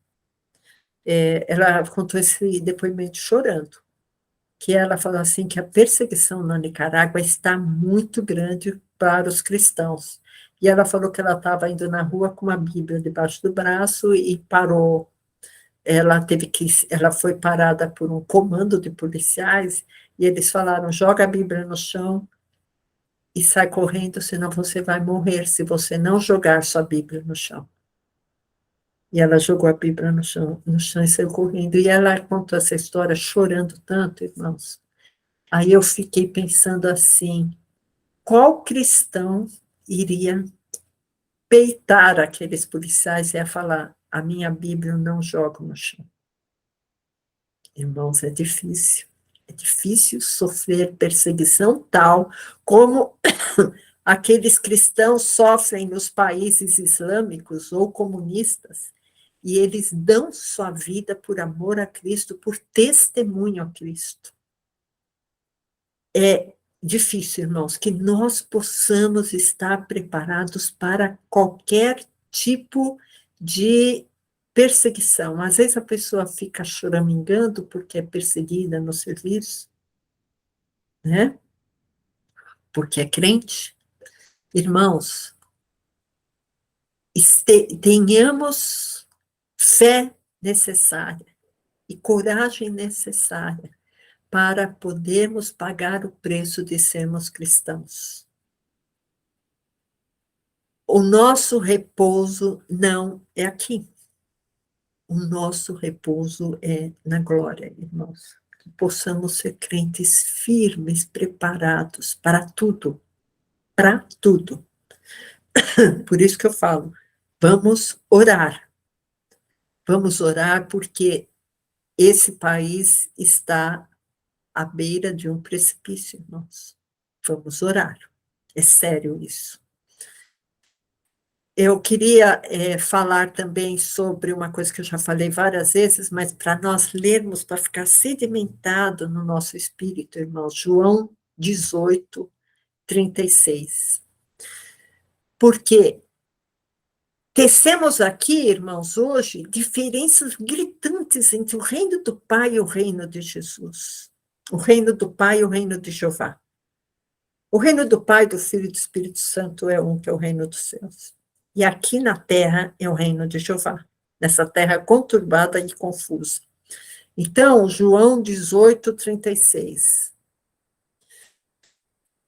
ela contou esse depoimento chorando, que ela falou assim que a perseguição na Nicarágua está muito grande para os cristãos. E ela falou que ela estava indo na rua com uma Bíblia debaixo do braço e parou. Ela foi parada por um comando de policiais e eles falaram: joga a Bíblia no chão e sai correndo, senão você vai morrer se você não jogar sua Bíblia no chão. E ela jogou a Bíblia no chão e saiu correndo. E ela contou essa história chorando tanto, irmãos. Aí eu fiquei pensando assim, qual cristão iria peitar aqueles policiais e ia falar, a minha Bíblia eu não jogo no chão? Irmãos, é difícil. É difícil sofrer perseguição tal como aqueles cristãos sofrem nos países islâmicos ou comunistas, e eles dão sua vida por amor a Cristo, por testemunho a Cristo. É difícil, irmãos, que nós possamos estar preparados para qualquer tipo de perseguição. Às vezes a pessoa fica choramingando porque é perseguida no serviço, né? Porque é crente. Irmãos, tenhamos fé necessária e coragem necessária para podermos pagar o preço de sermos cristãos. O nosso repouso não é aqui. O nosso repouso é na glória, irmãos. Que possamos ser crentes firmes, preparados para tudo. Para tudo. Por isso que eu falo, vamos orar. Vamos orar porque esse país está à beira de um precipício, irmãos. Vamos orar. É sério isso. Eu queria falar também sobre uma coisa que eu já falei várias vezes, mas para nós lermos, para ficar sedimentado no nosso espírito, irmãos, João 18, 36. Porque tecemos aqui, irmãos, hoje, diferenças gritantes entre o reino do Pai e o reino de Jesus. O reino do Pai e o reino de Jeová. O reino do Pai, do Filho e do Espírito Santo é um, que é o reino dos céus. E aqui na terra é o reino de Jeová, nessa terra conturbada e confusa. Então, João 18, 36.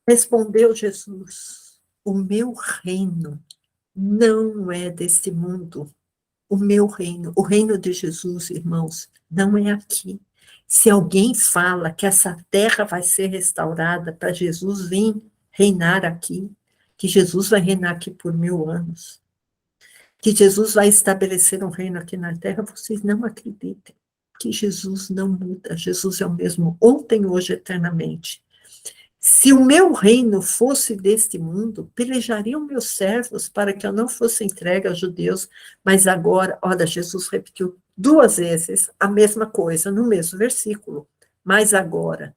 Respondeu Jesus, o meu reino não é deste mundo. O meu reino, o reino de Jesus, irmãos, não é aqui. Se alguém fala que essa terra vai ser restaurada para Jesus vir reinar aqui, que Jesus vai reinar aqui por 1000 anos, que Jesus vai estabelecer um reino aqui na terra, vocês não acreditem que Jesus não muda. Jesus é o mesmo ontem, hoje, eternamente. Se o meu reino fosse deste mundo, pelejariam meus servos para que eu não fosse entregue aos judeus, mas agora, olha, Jesus repetiu 2 vezes a mesma coisa no mesmo versículo. Mas agora,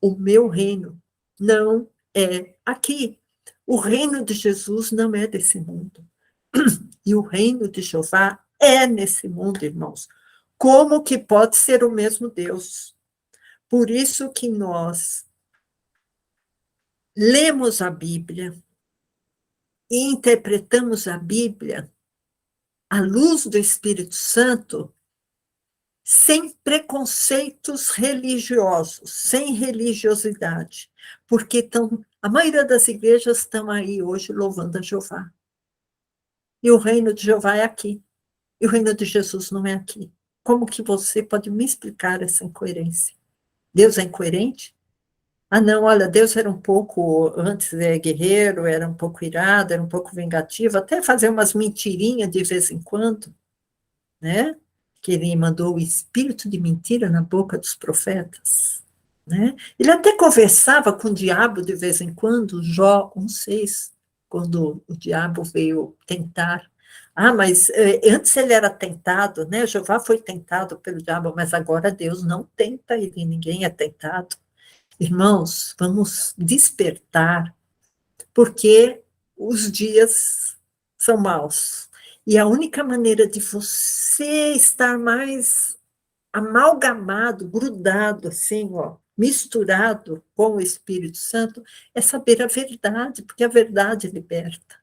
o meu reino não é aqui. O reino de Jesus não é desse mundo. E o reino de Jeová é nesse mundo, irmãos. Como que pode ser o mesmo Deus? Por isso que nós lemos a Bíblia e interpretamos a Bíblia à luz do Espírito Santo, sem preconceitos religiosos, sem religiosidade, porque a maioria das igrejas estão aí hoje louvando a Jeová. E o reino de Jeová é aqui, e o reino de Jesus não é aqui. Como que você pode me explicar essa incoerência? Deus é incoerente? Ah, não, olha, Deus era um pouco, antes guerreiro, era um pouco irado, era um pouco vingativo, até fazer umas mentirinhas de vez em quando, né? Que ele mandou o espírito de mentira na boca dos profetas, né? Ele até conversava com o diabo de vez em quando, Jó 1,6, quando o diabo veio tentar. Ah, mas antes ele era tentado, né? Jeová foi tentado pelo diabo, mas agora Deus não tenta ele, ninguém é tentado. Irmãos, vamos despertar, porque os dias são maus. E a única maneira de você estar mais amalgamado, grudado, assim, ó, misturado com o Espírito Santo, é saber a verdade, porque a verdade liberta.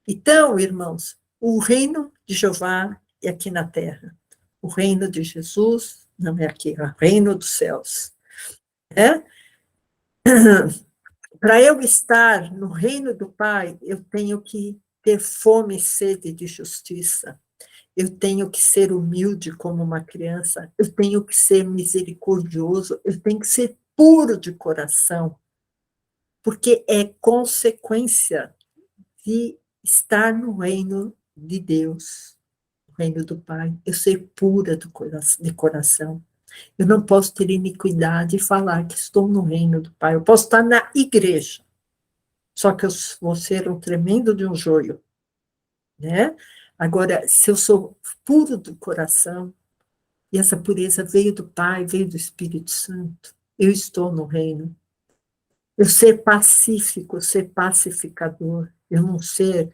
Então, irmãos, o reino de Jeová é aqui na terra. O reino de Jesus não é aqui, é o reino dos céus. É? Para eu estar no reino do Pai, eu tenho que ter fome e sede de justiça. eu tenho que ser humilde como uma criança, eu tenho que ser misericordioso, eu tenho que ser puro de coração, porque é consequência de estar no reino de Deus, no reino do Pai, eu ser pura de coração. Eu não posso ter iniquidade e falar que estou no reino do Pai. Eu posso estar na igreja, só que eu vou ser um tremendo de um joio, né? Agora, se eu sou puro do coração, e essa pureza veio do Pai, veio do Espírito Santo, eu estou no reino. Eu ser pacífico, ser pacificador, eu não ser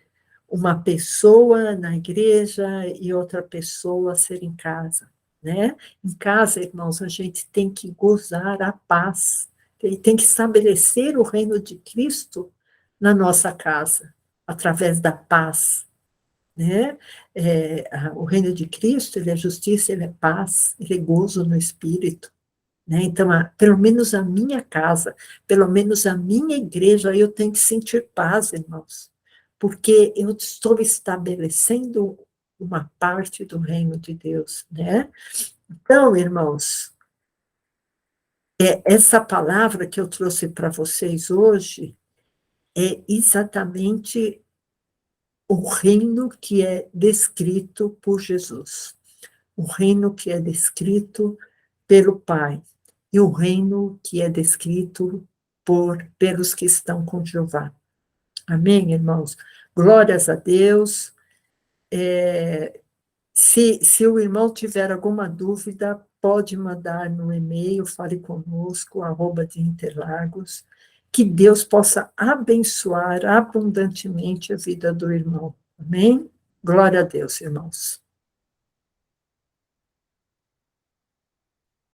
uma pessoa na igreja e outra pessoa ser em casa, né? Em casa, irmãos, a gente tem que gozar a paz, tem que estabelecer o reino de Cristo na nossa casa, através da paz, né? O reino de Cristo, ele é justiça, ele é paz, ele é gozo no Espírito, né? Então, pelo menos a minha casa, pelo menos a minha igreja, eu tenho que sentir paz, irmãos, porque eu estou estabelecendo uma parte do reino de Deus, né? Então, irmãos, essa palavra que eu trouxe para vocês hoje é exatamente o reino que é descrito por Jesus, o reino que é descrito pelo Pai, e o reino que é descrito pelos que estão com Jeová. Amém, irmãos? Glórias a Deus. Se o irmão tiver alguma dúvida, pode mandar no e-mail, fale conosco, @de Interlagos, que Deus possa abençoar abundantemente a vida do irmão. Amém? Glória a Deus, irmãos.